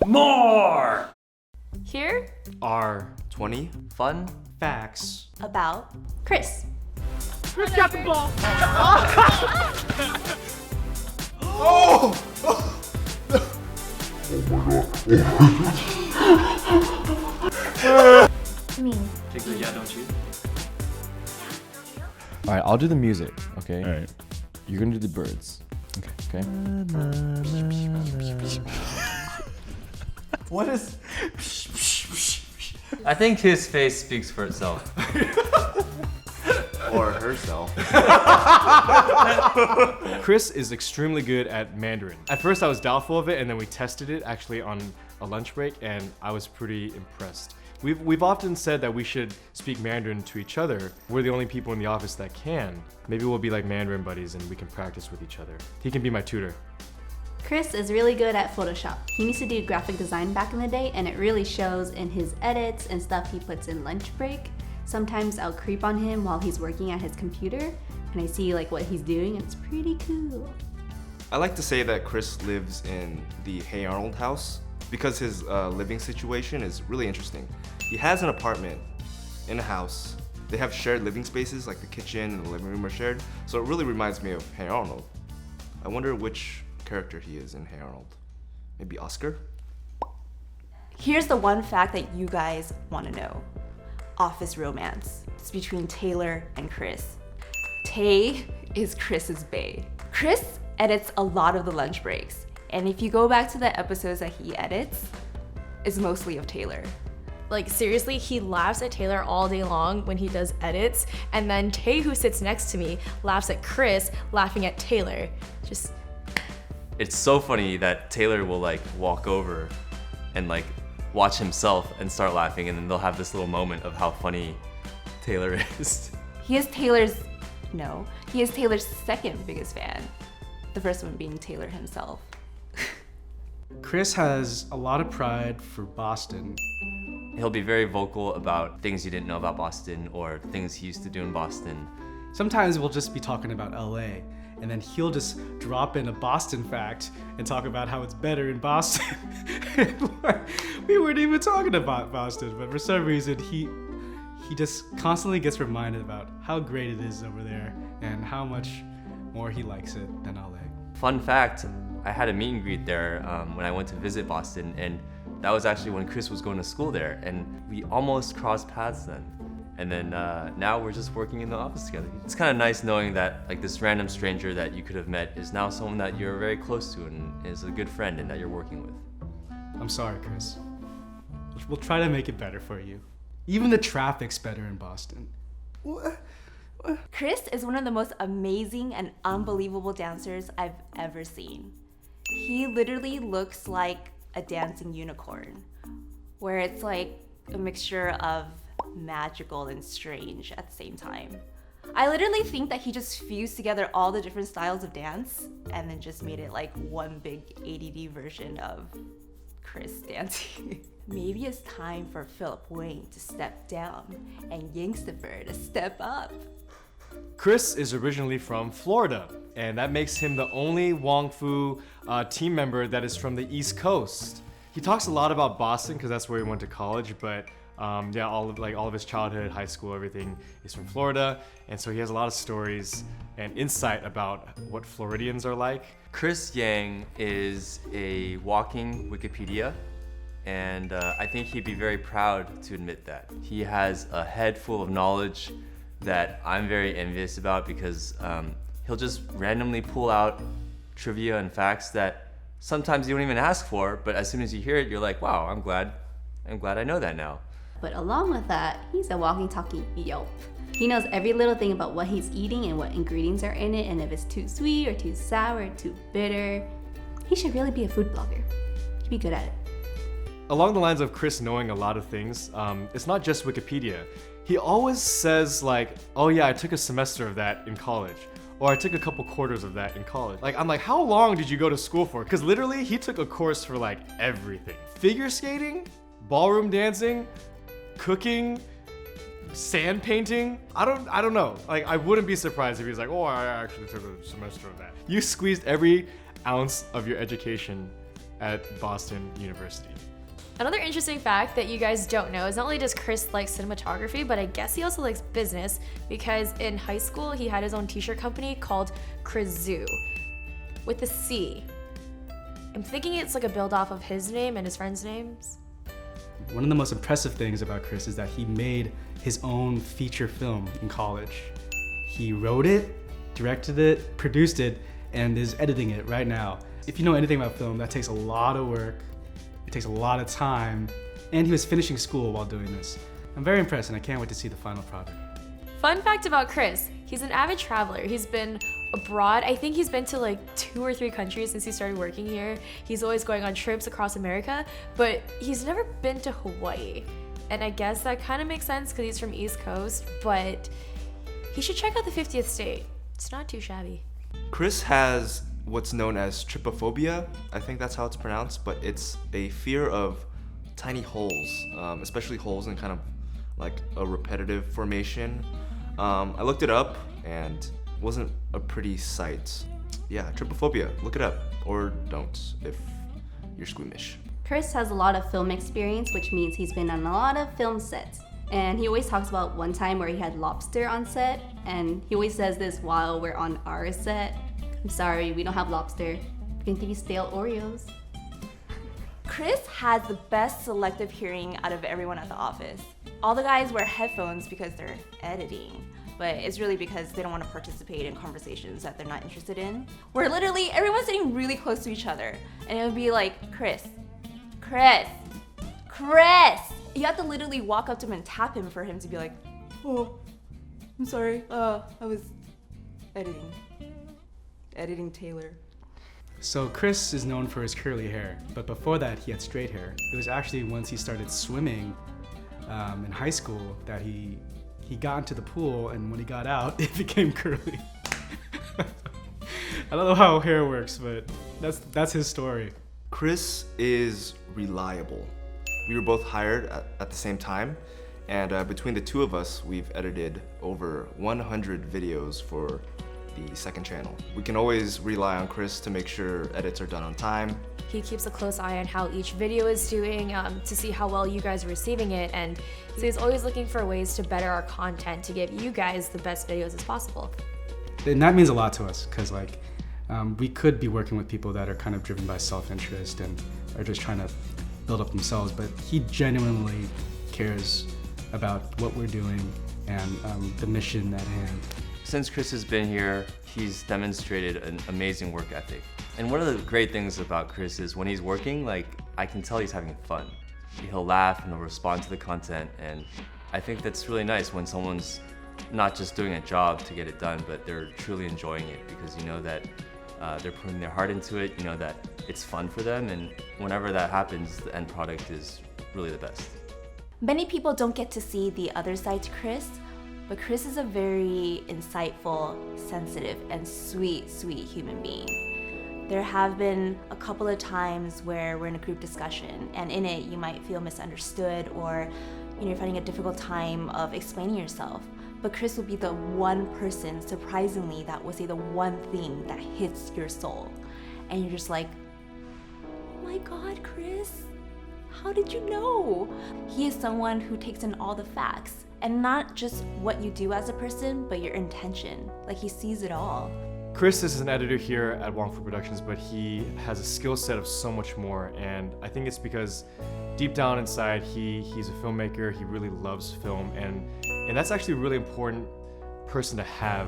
More! Here are 20 fun facts about Chris. Chris got the ball! Oh! Me. Particularly, yeah, don't you? Alright, I'll do the music, okay? Alright. You're gonna do the birds. Okay. What is... I think his face speaks for itself. or herself. Chris is extremely good at Mandarin. At first I was doubtful of it, and then we tested it actually on a lunch break, and I was pretty impressed. We've often said that we should speak Mandarin to each other. We're the only people in the office that can. Maybe we'll be like Mandarin buddies and we can practice with each other. He can be my tutor. Chris is really good at Photoshop. He used to do graphic design back in the day, and it really shows in his edits and stuff he puts in lunch break. Sometimes I'll creep on him while he's working at his computer, and I see like what he's doing, and it's pretty cool. I like to say that Chris lives in the Hey Arnold house because his living situation is really interesting. He has an apartment in a house. They have shared living spaces, like the kitchen and the living room are shared, so it really reminds me of Hey Arnold. I wonder which character he is in Hey Arnold. Maybe Oscar? Here's the one fact that you guys want to know. Office romance. It's between Taylor and Chris. Tay is Chris's bae. Chris edits a lot of the lunch breaks, and if you go back to the episodes that he edits, it's mostly of Taylor. Like seriously, he laughs at Taylor all day long when he does edits, and then Tay, who sits next to me, laughs at Chris laughing at Taylor. Just... It's so funny that Taylor will like walk over and like watch himself and start laughing, and then they'll have this little moment of how funny Taylor is. He is Taylor's second biggest fan. The first one being Taylor himself. Chris has a lot of pride for Boston. He'll be very vocal about things you didn't know about Boston or things he used to do in Boston. Sometimes we'll just be talking about LA, and then he'll just drop in a Boston fact and talk about how it's better in Boston. We weren't even talking about Boston, but for some reason he just constantly gets reminded about how great it is over there and how much more he likes it than LA. Fun fact, I had a meet and greet there when I went to visit Boston, and that was actually when Chris was going to school there, and we almost crossed paths then. And then now we're just working in the office together. It's kind of nice knowing that like this random stranger that you could have met is now someone that you're very close to and is a good friend and that you're working with. I'm sorry, Chris. We'll try to make it better for you. Even the traffic's better in Boston. Chris is one of the most amazing and unbelievable dancers I've ever seen. He literally looks like a dancing unicorn, where it's like a mixture of magical and strange at the same time. I literally think that he just fused together all the different styles of dance and then just made it like one big ADD version of Chris dancing. Maybe it's time for Philip Wayne to step down and Yangstafer to step up. Chris is originally from Florida, and that makes him the only Wong Fu team member that is from the East Coast. He talks a lot about Boston because that's where he went to college, but yeah, all of his childhood, high school, everything is from Florida, and so he has a lot of stories and insight about what Floridians are like. Chris Yang is a walking Wikipedia, and I think he'd be very proud to admit that. He has a head full of knowledge that I'm very envious about because he'll just randomly pull out trivia and facts that sometimes you don't even ask for, but as soon as you hear it, you're like, wow, I'm glad I know that now. But along with that, he's a walking, talking Yelp. He knows every little thing about what he's eating and what ingredients are in it, and if it's too sweet or too sour or too bitter. He should really be a food blogger. He'd be good at it. Along the lines of Chris knowing a lot of things, it's not just Wikipedia. He always says like, oh yeah, I took a semester of that in college. Or I took a couple quarters of that in college. Like, I'm like, how long did you go to school for? Because literally, he took a course for like everything. Figure skating, ballroom dancing, cooking, sand painting. I don't know. Like, I wouldn't be surprised if he was like, oh, I actually took a semester of that. You squeezed every ounce of your education at Boston University. Another interesting fact that you guys don't know is not only does Chris like cinematography, but I guess he also likes business because in high school he had his own t-shirt company called Chris Zoo with a C. I'm thinking it's like a build off of his name and his friends' names. One of the most impressive things about Chris is that he made his own feature film in college. He wrote it, directed it, produced it, and is editing it right now. If you know anything about film, that takes a lot of work, it takes a lot of time, and he was finishing school while doing this. I'm very impressed and I can't wait to see the final product. Fun fact about Chris, he's an avid traveler. He's been abroad. I think he's been to like 2 or 3 countries since he started working here. He's always going on trips across America, but he's never been to Hawaii. And I guess that kind of makes sense because he's from East Coast, but he should check out the 50th state. It's not too shabby. Chris has what's known as trypophobia. I think that's how it's pronounced, but it's a fear of tiny holes, especially holes in kind of like a repetitive formation. I looked it up and it wasn't a pretty sight. Yeah, trypophobia, look it up, or don't if you're squeamish. Chris has a lot of film experience, which means he's been on a lot of film sets. And he always talks about one time where he had lobster on set, and he always says this while we're on our set. I'm sorry, we don't have lobster. We can give you stale Oreos. Chris has the best selective hearing out of everyone at the office. All the guys wear headphones because they're editing, but it's really because they don't want to participate in conversations that they're not interested in. Where literally everyone's sitting really close to each other, and it would be like, Chris. You have to literally walk up to him and tap him for him to be like, oh, I'm sorry, I was editing Taylor. So Chris is known for his curly hair, but before that he had straight hair. It was actually once he started swimming in high school that he got into the pool, and when he got out, it became curly. I don't know how hair works, but that's his story. Chris is reliable. We were both hired at the same time, and between the two of us, we've edited over 100 videos for the second channel. We can always rely on Chris to make sure edits are done on time. He keeps a close eye on how each video is doing to see how well you guys are receiving it, and so he's always looking for ways to better our content to give you guys the best videos as possible. And that means a lot to us, because like we could be working with people that are kind of driven by self-interest and are just trying to build up themselves, but he genuinely cares about what we're doing and the mission at hand. Since Chris has been here, he's demonstrated an amazing work ethic. And one of the great things about Chris is when he's working, like, I can tell he's having fun. He'll laugh and he'll respond to the content, and I think that's really nice when someone's not just doing a job to get it done, but they're truly enjoying it because you know that they're putting their heart into it, you know that it's fun for them, and whenever that happens, the end product is really the best. Many people don't get to see the other side to Chris, but Chris is a very insightful, sensitive, and sweet human being. There have been a couple of times where we're in a group discussion, and in it you might feel misunderstood, or you're finding a difficult time of explaining yourself. But Chris will be the one person, surprisingly, that will say the one thing that hits your soul. And you're just like, oh my God, Chris, how did you know? He is someone who takes in all the facts, and not just what you do as a person, but your intention. Like, he sees it all. Chris is an editor here at Wong Fu Productions, but he has a skill set of so much more, and I think it's because deep down inside he's a filmmaker. He really loves film, and that's actually a really important person to have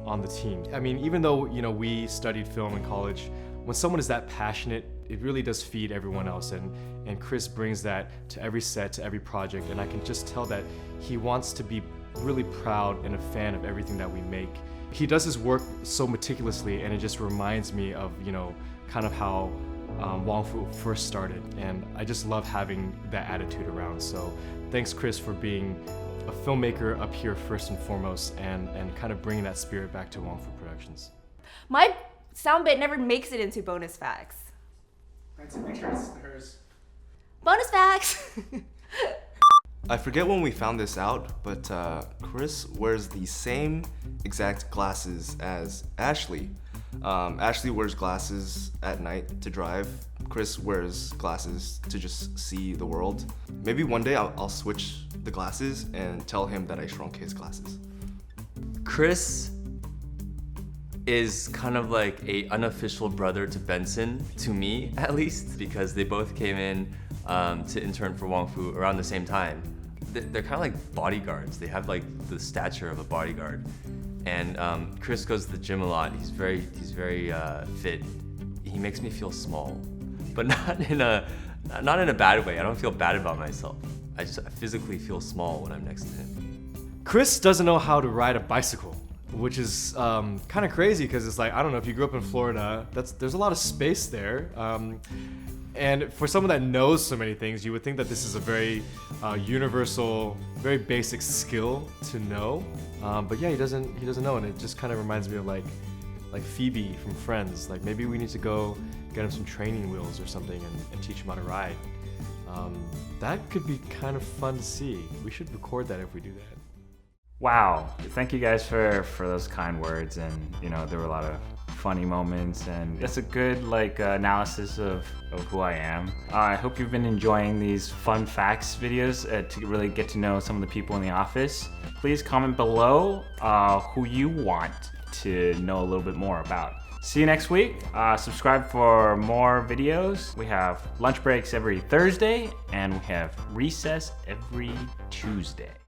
on the team. I mean, even though we studied film in college, when someone is that passionate, it really does feed everyone else, and Chris brings that to every set, to every project, and I can just tell that he wants to be really proud and a fan of everything that we make. He does his work so meticulously, and it just reminds me of kind of how Wong Fu first started, and I just love having that attitude around. So thanks, Chris, for being a filmmaker up here first and foremost, and kind of bringing that spirit back to Wong Fu Productions. My sound bit never makes it into bonus facts. Right, so make sure it's hers. Bonus facts! I forget when we found this out, but Chris wears the same exact glasses as Ashley. Ashley wears glasses at night to drive Chris wears glasses to just see the world. Maybe one day I'll switch the glasses and tell him that I shrunk his glasses. Chris is kind of like a unofficial brother to Benson, to me at least, because they both came in to intern for Wong Fu around the same time. They're kind of like bodyguards. They have like the stature of a bodyguard. And Chris goes to the gym a lot. He's very fit. He makes me feel small, but not in a bad way. I don't feel bad about myself. I physically feel small when I'm next to him. Chris doesn't know how to ride a bicycle, which is kind of crazy because it's like, I don't know, if you grew up in Florida, there's a lot of space there. And for someone that knows so many things, you would think that this is a very universal, very basic skill to know. But yeah, he doesn't know, and it just kind of reminds me of like Phoebe from Friends. Like maybe we need to go get him some training wheels or something and teach him how to ride. That could be kind of fun to see. We should record that if we do that. Wow, thank you guys for those kind words, and you know, there were a lot of funny moments, and it's a good analysis of who I am. I hope you've been enjoying these fun facts videos to really get to know some of the people in the office. Please comment below who you want to know a little bit more about. See you next week. Subscribe for more videos. We have lunch breaks every Thursday, and we have recess every Tuesday.